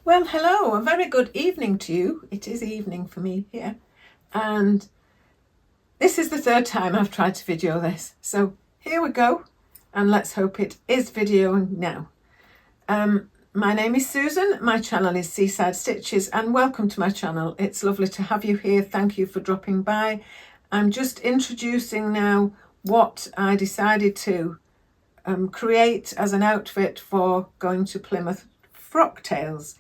Well, hello, a very good evening to you. It is evening for me here. And this is the third time I've tried to video this. So here we go. And let's hope it is videoing now. My name is Susan. My channel is Seaside Stitches and welcome to my channel. It's lovely to have you here. Thank you for dropping by. I'm just introducing now what I decided to create as an outfit for going to Plymouth Frocktails.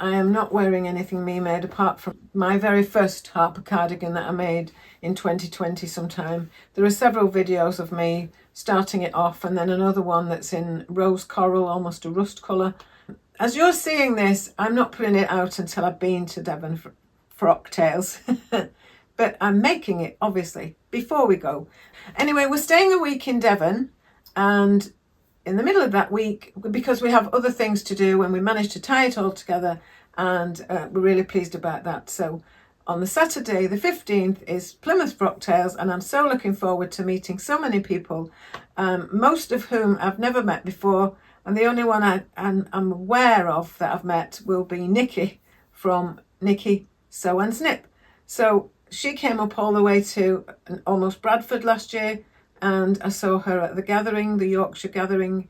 I am not wearing anything me made apart from my very first Harper cardigan that I made in 2020 sometime. There are several videos of me starting it off and then another one that's in rose coral, almost a rust colour. As you're seeing this, I'm not putting it out until I've been to Devon Frocktails. But I'm making it, obviously, before we go. Anyway, we're staying a week in Devon and in the middle of that week, because we have other things to do and we managed to tie it all together and we're really pleased about that. So on the Saturday, the 15th, is Plymouth Frocktails and I'm so looking forward to meeting so many people, most of whom I've never met before, and the only one I'm aware of that I've met will be Nikki from Nikki Sew and Snip. So she came up all the way to almost Bradford last year, and I saw her at the gathering, the Yorkshire gathering,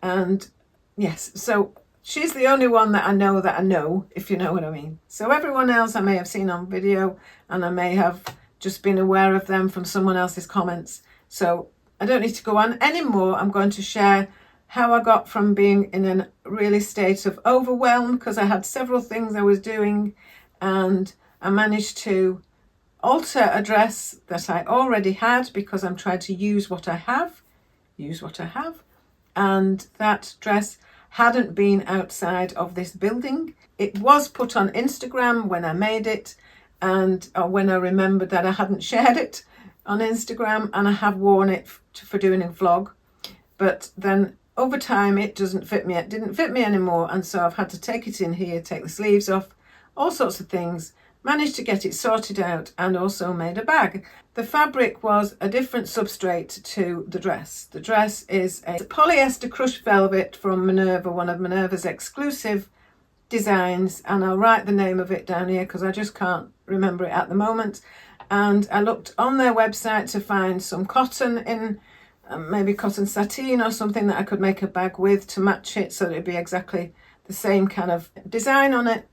and yes, so she's the only one that I know, if you know what I mean. So everyone else I may have seen on video, and I may have just been aware of them from someone else's comments. So I don't need to go on anymore. I'm going to share how I got from being in a really state of overwhelm, because I had several things I was doing, and I managed to alter a dress that I already had because I'm trying to use what I have, and that dress hadn't been outside of this building. It was put on Instagram when I made it, and when I remembered that I hadn't shared it on Instagram, and I have worn it for doing a vlog, but then over time it didn't fit me anymore, and so I've had to take it in here, take the sleeves off, all sorts of things. Managed to get it sorted out and also made a bag. The fabric was a different substrate to the dress. The dress is a polyester crushed velvet from Minerva, one of Minerva's exclusive designs, and I'll write the name of it down here because I just can't remember it at the moment. And I looked on their website to find some cotton in, maybe cotton sateen or something that I could make a bag with to match it so that it'd be exactly the same kind of design on it.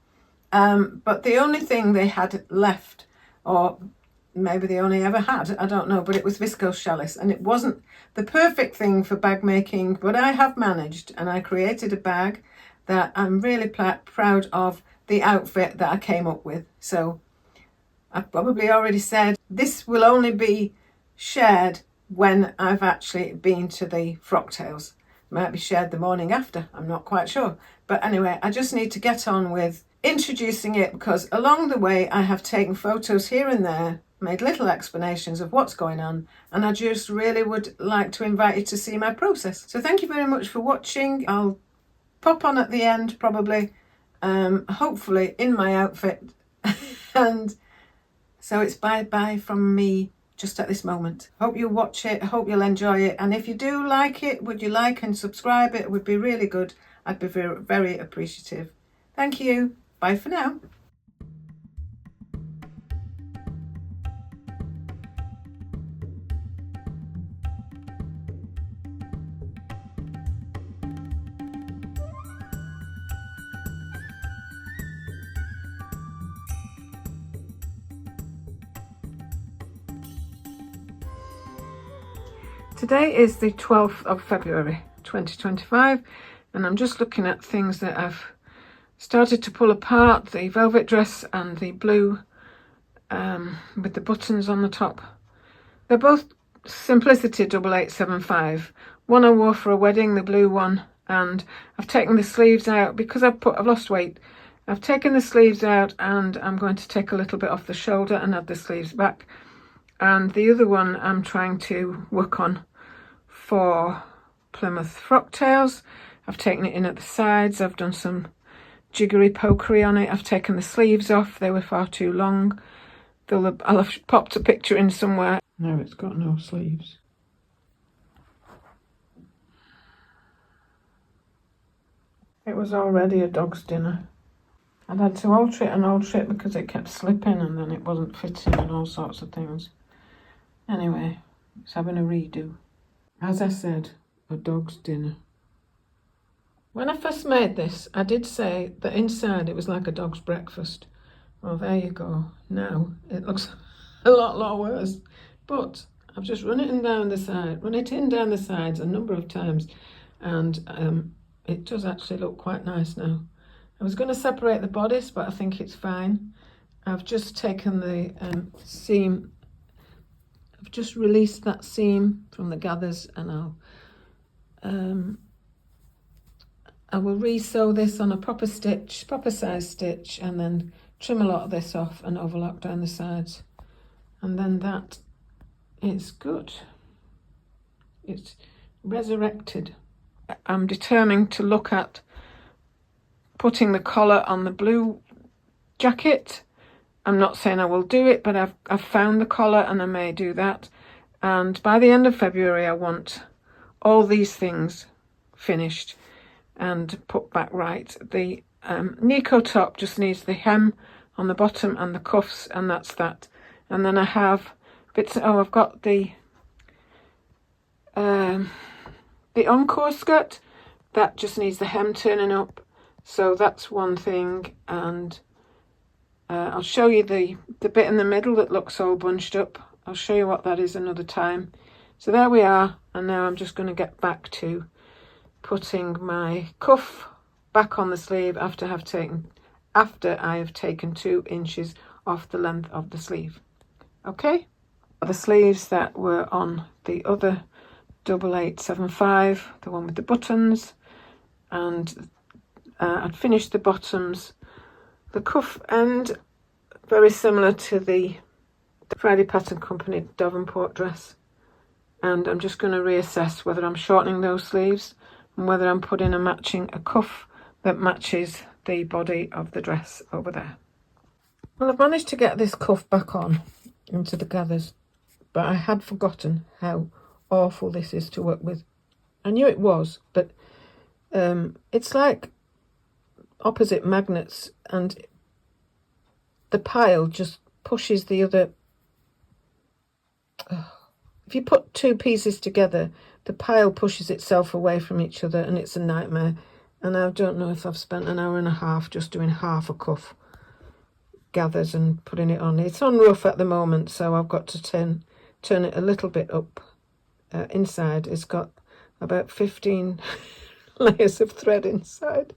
But the only thing they had left, or maybe they only ever had, I don't know, but it was viscose challis, and it wasn't the perfect thing for bag making, but I have managed, and I created a bag that I'm really proud of the outfit that I came up with. So I've probably already said this will only be shared when I've actually been to the Frocktails. Might be shared the morning after, I'm not quite sure. But anyway, I just need to get on with introducing it, because along the way I have taken photos here and there, made little explanations of what's going on, and I just really would like to invite you to see my process. So thank you very much for watching. I'll pop on at the end probably, hopefully in my outfit. And so it's bye from me just at this moment. Hope you watch it, hope you'll enjoy it, and if you do like it, would you like and subscribe? It would be really good. I'd be very, very appreciative. Thank you. Bye for now. Today is the 12th of February 2025, and I'm just looking at things that I've started to pull apart. The velvet dress and the blue with the buttons on the top. They're both Simplicity 8875. One I wore for a wedding, the blue one, and I've taken the sleeves out because I've lost weight. I've taken the sleeves out and I'm going to take a little bit off the shoulder and add the sleeves back. And the other one I'm trying to work on for Plymouth Frocktails. I've taken it in at the sides. I've done some jiggery pokery on it. I've taken the sleeves off. They were far too long. I'll have popped a picture in somewhere. No, it's got no sleeves. It was already a dog's dinner. I'd had to alter it because it kept slipping and then it wasn't fitting and all sorts of things. Anyway, it's having a redo. As I said, a dog's dinner. When I first made this, I did say that inside it was like a dog's breakfast. Well, there you go. Now it looks a lot worse. But I've just run it in down the sides a number of times, and it does actually look quite nice now. I was going to separate the bodice, but I think it's fine. I've just taken the seam. I've just released that seam from the gathers, and I will re-sew this on a proper size stitch, and then trim a lot of this off and overlap down the sides. And then that is good. It's resurrected. I'm determined to look at putting the collar on the blue jacket. I'm not saying I will do it, but I've found the collar and I may do that. And by the end of February, I want all these things finished and put back right. The Nico top just needs the hem on the bottom and the cuffs, and that's that. And then I have bits. Oh, I've got the encore skirt that just needs the hem turning up. So that's one thing, and I'll show you the bit in the middle that looks all bunched up. I'll show you what that is another time. So there we are, and now I'm just going to get back to putting my cuff back on the sleeve after I have taken 2 inches off the length of the sleeve. Okay, the sleeves that were on the other 8875, the one with the buttons, and I'd finished the bottoms. The cuff end, very similar to the Friday Pattern Company Davenport dress, and I'm just going to reassess whether I'm shortening those sleeves and whether I'm putting a cuff that matches the body of the dress over there. Well, I've managed to get this cuff back on into the gathers, but I had forgotten how awful this is to work with. I knew it was, but it's like opposite magnets, and the pile just pushes the other. If you put 2 pieces together, the pile pushes itself away from each other, and it's a nightmare. And I don't know if I've spent an hour and a half just doing half a cuff gathers and putting it on. It's on rough at the moment, so I've got to turn it a little bit up. Inside it's got about 15 layers of thread inside,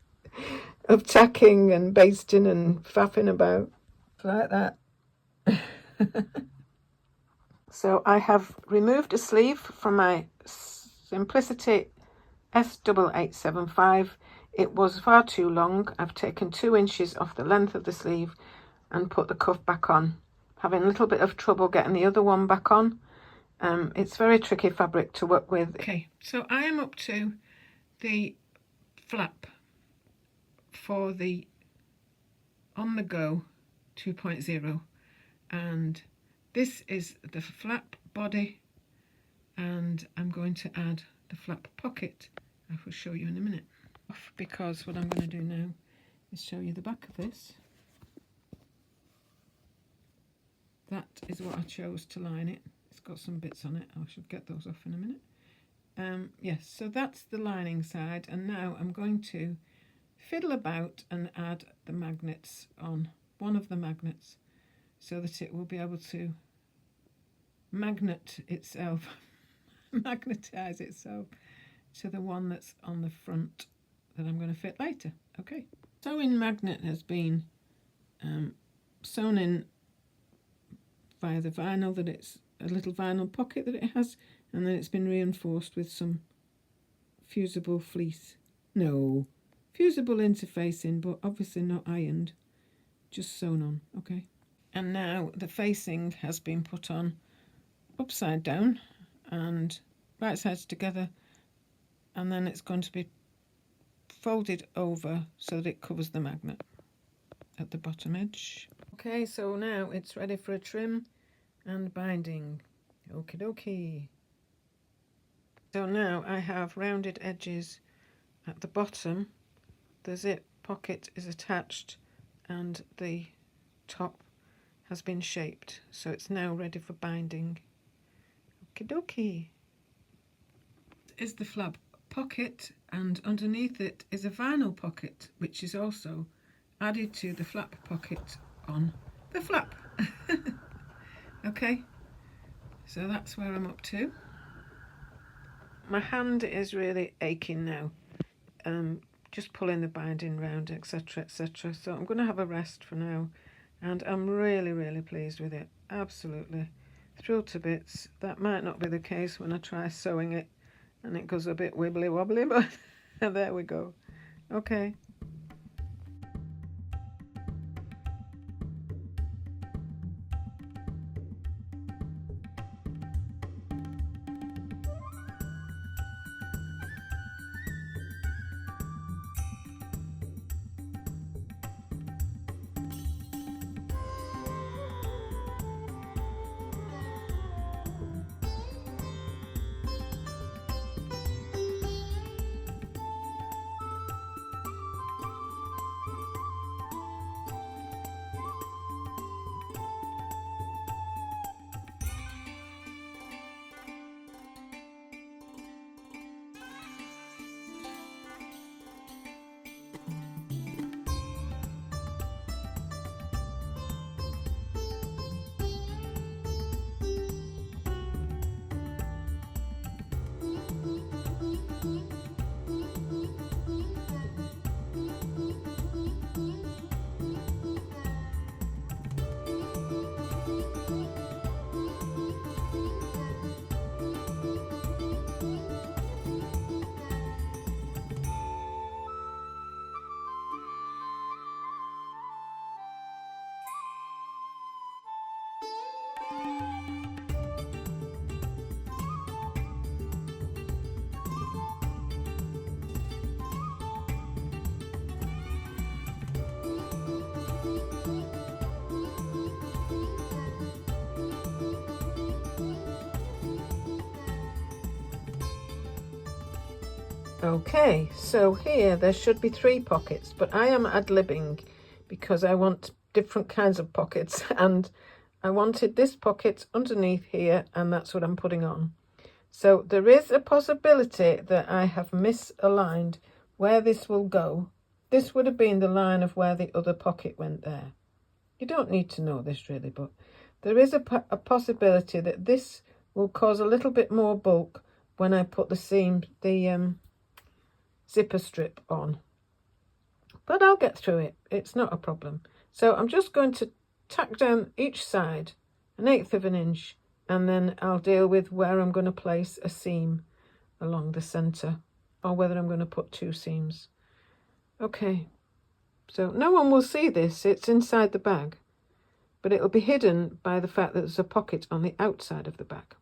of tacking and basting and faffing about like that. So I have removed a sleeve from my Simplicity S8875. It was far too long. I've taken 2 inches off the length of the sleeve and put the cuff back on. Having a little bit of trouble getting the other one back on. It's very tricky fabric to work with. Okay, so I am up to the flap for the On The Go 2.0, and this is the flap body, and I'm going to add the flap pocket. I will show you in a minute, because what I'm going to do now is show you the back of this. That is what I chose to line it. It's got some bits on it. I should get those off in a minute. Yes, so that's the lining side, and now I'm going to fiddle about and add the magnets on one of the magnets so that it will be able to magnetize itself to the one that's on the front that I'm going to fit later. Okay, sewing magnet has been sewn in via the vinyl, that it's a little vinyl pocket that it has, and then it's been reinforced with some fusible fleece. No, fusible interfacing, but obviously not ironed, just sewn on. Okay, and now the facing has been put on upside down and right sides together, and then it's going to be folded over so that it covers the magnet at the bottom edge. Okay, so now it's ready for a trim and binding. Okie dokie. So now I have rounded edges at the bottom. The zip pocket is attached and the top has been shaped, so it's now ready for binding. Okie dokie. This is the flap pocket, and underneath it is a vinyl pocket, which is also added to the flap pocket on the flap. Okay, so that's where I'm up to. My hand is really aching now, just pulling the binding round, etc, etc, so I'm going to have a rest for now, and I'm really pleased with it. Absolutely thrilled to bits. That might not be the case when I try sewing it and it goes a bit wibbly wobbly, but there we go. Okay. Okay, so here there should be 3 pockets, but I am ad-libbing because I want different kinds of pockets, and I wanted this pocket underneath here, and that's what I'm putting on. So there is a possibility that I have misaligned where this will go. This would have been the line of where the other pocket went there. You don't need to know this really, but there is a possibility that this will cause a little bit more bulk when I put the zipper strip on, but I'll get through it. It's not a problem. So I'm just going to tack down each side 1/8 of an inch, and then I'll deal with where I'm going to place a seam along the center, or whether I'm going to put 2 seams. Okay, so no one will see this, it's inside the bag, but it'll be hidden by the fact that there's a pocket on the outside of the bag.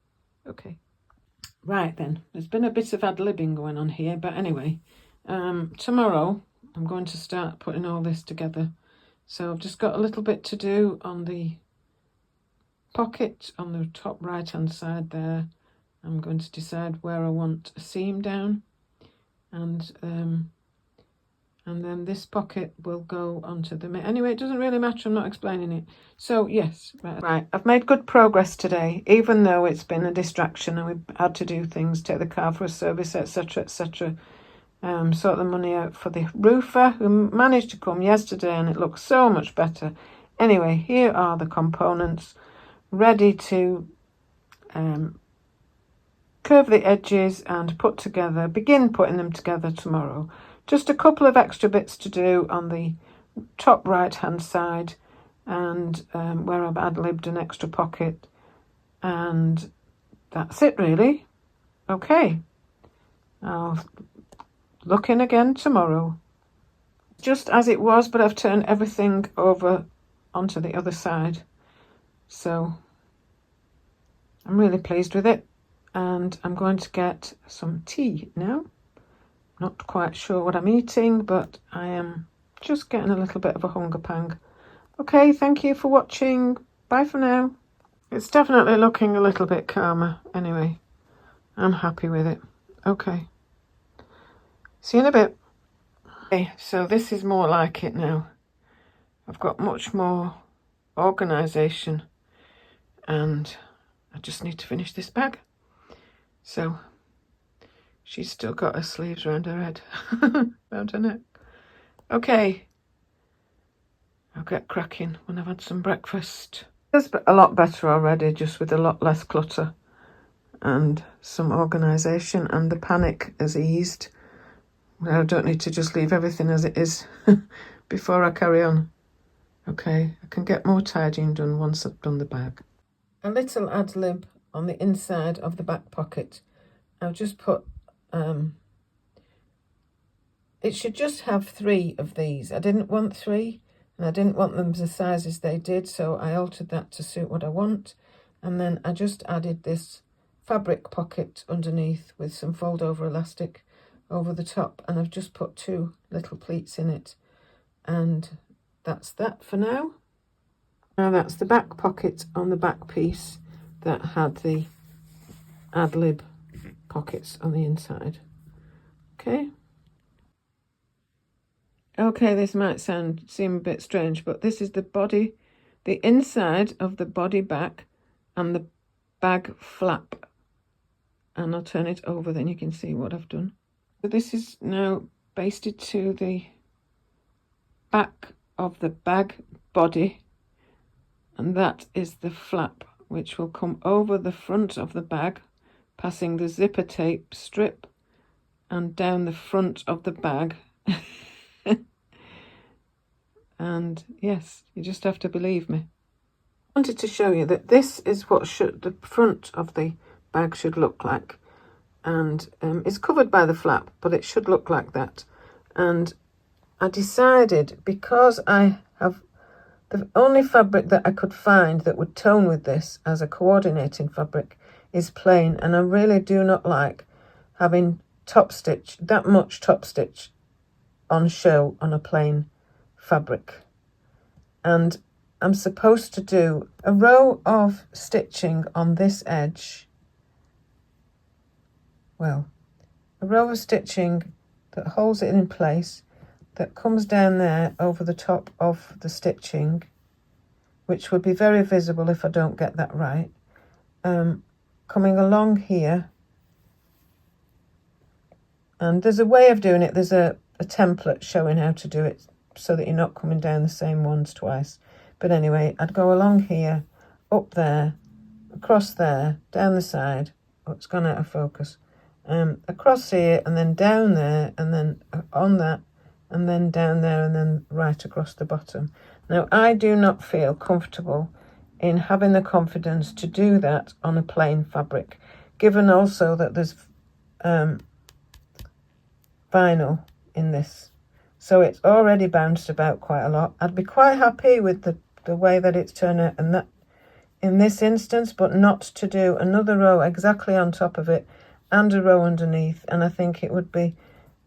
Okay. Right then, there's been a bit of ad-libbing going on here, but anyway, tomorrow I'm going to start putting all this together. So I've just got a little bit to do on the pocket on the top right hand side there. I'm going to decide where I want a seam down, and then this pocket will go onto the... Anyway, it doesn't really matter, I'm not explaining it. So yes, right, I've made good progress today, even though it's been a distraction and we've had to do things, take the car for a service, etc, etc. Sort the money out for the roofer, who managed to come yesterday, and it looks so much better. Anyway, here are the components ready to curve the edges and put together, begin putting them together tomorrow. Just a couple of extra bits to do on the top right hand side, and where I've ad-libbed an extra pocket, and that's it really. Okay, I'll look in again tomorrow. Just as it was, but I've turned everything over onto the other side, so I'm really pleased with it, and I'm going to get some tea now. Not quite sure what I'm eating, but I am just getting a little bit of a hunger pang. Okay, thank you for watching. Bye for now. It's definitely looking a little bit calmer. Anyway, I'm happy with it. Okay. See you in a bit. Okay, so this is more like it now. I've got much more organisation, and I just need to finish this bag. So she's still got her sleeves around her head, around her neck. Okay, I'll get cracking when I've had some breakfast. It's a lot better already, just with a lot less clutter and some organisation, and the panic has eased. I don't need to just leave everything as it is before I carry on. Okay, I can get more tidying done once I've done the bag. A little ad lib on the inside of the back pocket. I've just put, it should just have 3 of these. I didn't want 3, and I didn't want them the sizes they did, so I altered that to suit what I want. And then I just added this fabric pocket underneath with some fold over elastic over the top, and I've just put 2 little pleats in it, and that's that for now. Now that's the back pocket on the back piece that had the ad lib pockets on the inside. Okay. Okay, this might seem a bit strange, but this is the body, the inside of the body back and the bag flap. And I'll turn it over, then you can see what I've done. So this is now basted to the back of the bag body, and that is the flap, which will come over the front of the bag, passing the zipper tape strip and down the front of the bag. And yes, you just have to believe me. I wanted to show you that this is what the front of the bag should look like, and it's covered by the flap, but it should look like that. And I decided, because I have the only fabric that I could find that would tone with this as a coordinating fabric is plain, and I really do not like having that much top stitch on show on a plain fabric. And I'm supposed to do a row of stitching on this edge. Well, a row of stitching that holds it in place, that comes down there over the top of the stitching, which would be very visible if I don't get that right. Coming along here, and there's a way of doing it. There's a template showing how to do it so that you're not coming down the same ones twice. But anyway, I'd go along here, up there, across there, down the side. Oh, it's gone out of focus. Across here, and then down there, and then on that, and then down there, and then right across the bottom. Now, I do not feel comfortable in having the confidence to do that on a plain fabric, given also that there's vinyl in this. So it's already bounced about quite a lot. I'd be quite happy with the way that it's turned out and that in this instance, but not to do another row exactly on top of it and a row underneath. And I think it would be,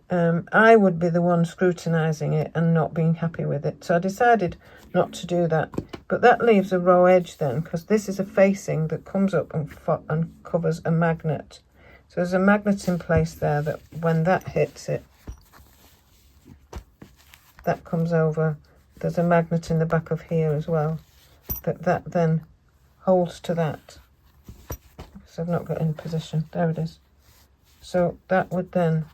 I would be the one scrutinising it and not being happy with it. So I decided not to do that. But that leaves a raw edge then, because this is a facing that comes up and covers a magnet. So there's a magnet in place there that when that hits it, that comes over. There's a magnet in the back of here as well that then holds to that. So I've not got in position. There it is. So that would then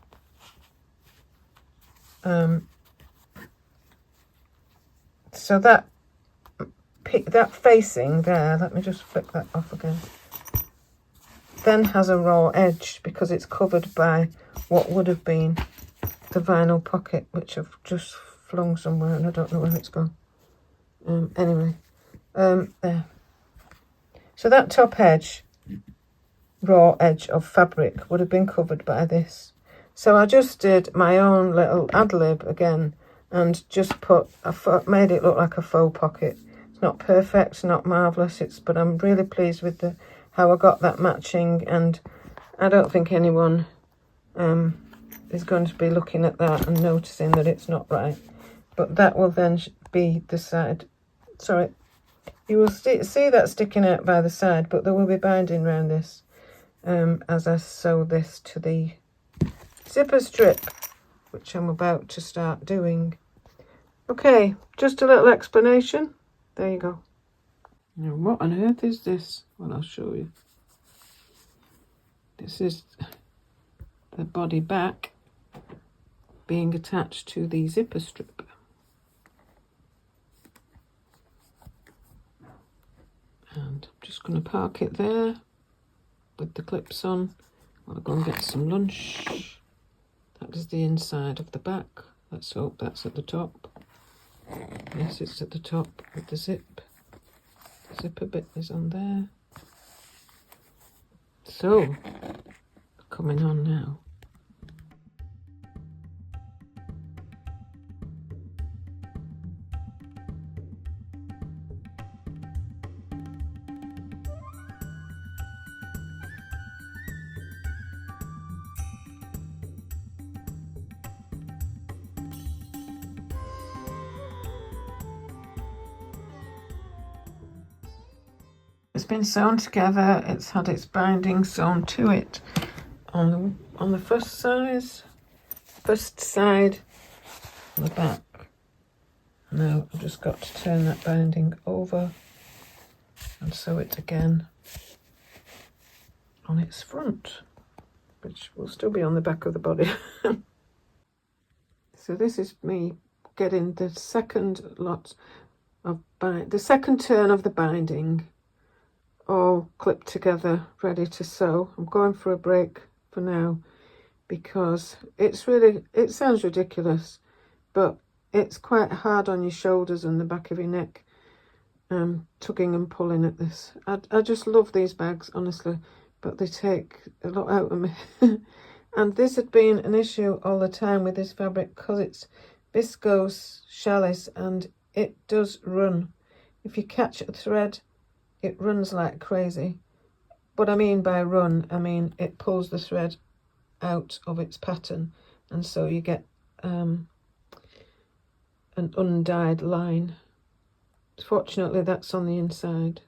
so that facing there, let me just flick that off again, then has a raw edge because it's covered by what would have been the vinyl pocket, which I've just flung somewhere and I don't know where it's gone. Anyway, there. So that top edge, raw edge of fabric, would have been covered by this. So I just did my own little ad lib again and just made it look like a faux pocket. It's not perfect, not marvellous, but I'm really pleased with how I got that matching, and I don't think anyone is going to be looking at that and noticing that it's not right. But that will then be the side. Sorry, you will see that sticking out by the side, but there will be binding around this as I sew this to the zipper strip, which I'm about to start doing. Okay, just a little explanation. There you go. Now, what on earth is this? Well, I'll show you. This is the body back being attached to the zipper strip. And I'm just going to park it there with the clips on. I'll go and get some lunch. That is the inside of the back. Let's hope that's at the top. Yes, it's at the top with the zip. The zipper bit is on there. So, coming on now. It's been sewn together. It's had its binding sewn to it on the first side on the back. Now I've just got to turn that binding over and sew it again on its front, which will still be on the back of the body. So this is me getting the second lot of the second turn of the binding all clipped together, ready to sew. I'm going for a break for now because it sounds ridiculous, but it's quite hard on your shoulders and the back of your neck, tugging and pulling at this. I just love these bags, honestly, but they take a lot out of me. And this had been an issue all the time with this fabric because it's viscose challis and it does run. If you catch a thread, it runs like crazy. What I mean by run, I mean it pulls the thread out of its pattern, and so you get an undyed line. Fortunately, that's on the inside.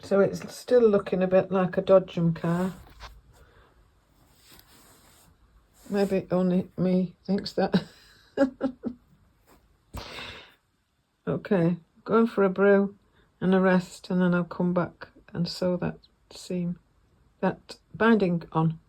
So it's still looking a bit like a dodgem car. Maybe only me thinks that. Okay, going for a brew and a rest, and then I'll come back and sew that seam, that binding on.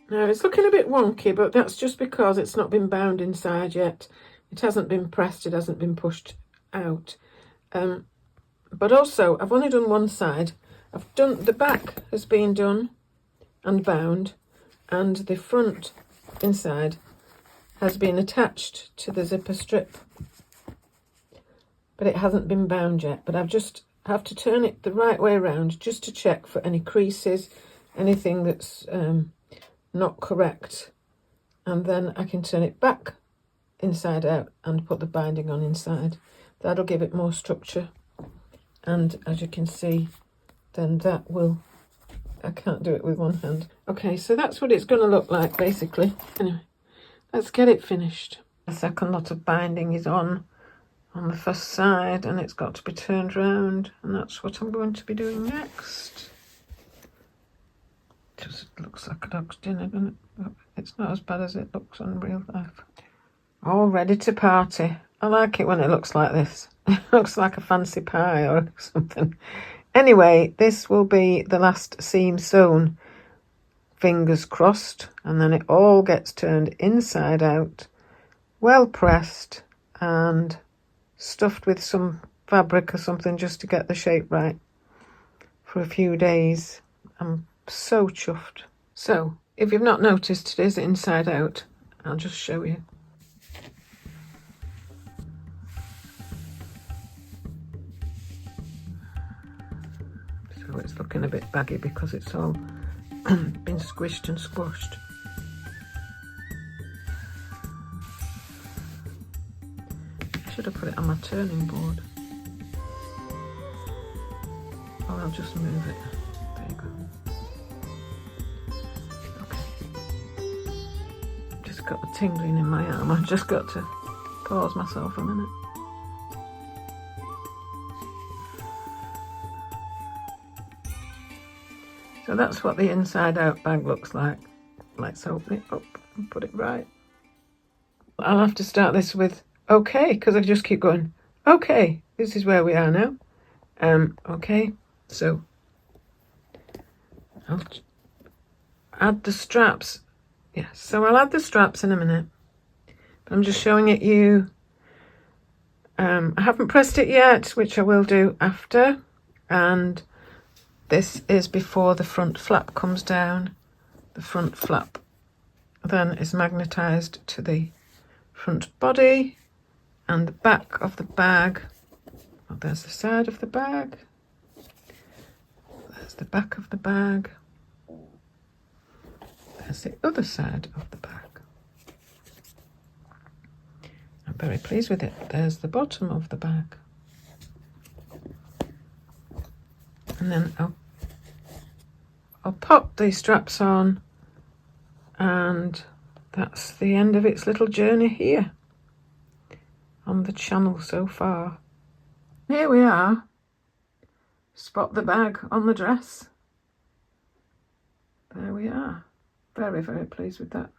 Now it's looking a bit wonky, but that's just because it's not been bound inside yet. It hasn't been pressed, it hasn't been pushed out. But also, I've only done one side. I've done, the back has been done and bound, and the front inside has been attached to the zipper strip. But it hasn't been bound yet, but I've just have to turn it the right way around just to check for any creases, anything that's not correct, and then I can turn it back inside out and put the binding on inside. That'll give it more structure, and as you can see, then that will, I can't do it with one hand. Okay, so that's what it's going to look like basically. Anyway, let's get it finished. The second lot of binding is on the first side, and it's got to be turned round, and that's what I'm going to be doing next. Just looks like a dog's dinner, doesn't it? But it's not as bad as it looks on real life. All ready to party. I like it when it looks like this. It looks like a fancy pie or something. Anyway, this will be the last seam sewn. Fingers crossed. And then it all gets turned inside out, well pressed and stuffed with some fabric or something just to get the shape right for a few days. I'm so chuffed. So if you've not noticed, it is inside out. I'll just show you. although it's looking a bit baggy because it's all been squished and squashed. I should have put it on my turning board. Or I'll just move it. There you go. Okay. Just got a tingling in my arm. I've just got to pause myself a minute. So that's what the inside out bag looks like. Let's open it up and put it right. I'll have to start this with okay, because I just keep going, okay, this is where we are now. Okay, so I'll add the straps. Yeah, so I'll add the straps in a minute. But I'm just showing it you. I haven't pressed it yet, which I will do after. And this is before the front flap comes down. The front flap then is magnetised to the front body, and the back of the bag. Oh, there's the side of the bag. There's the back of the bag. There's the other side of the bag. I'm very pleased with it. There's the bottom of the bag. And then I'll pop these straps on, and that's the end of its little journey here on the channel so far. Here we are. Spot the bag on the dress. There we are. Very, very pleased with that.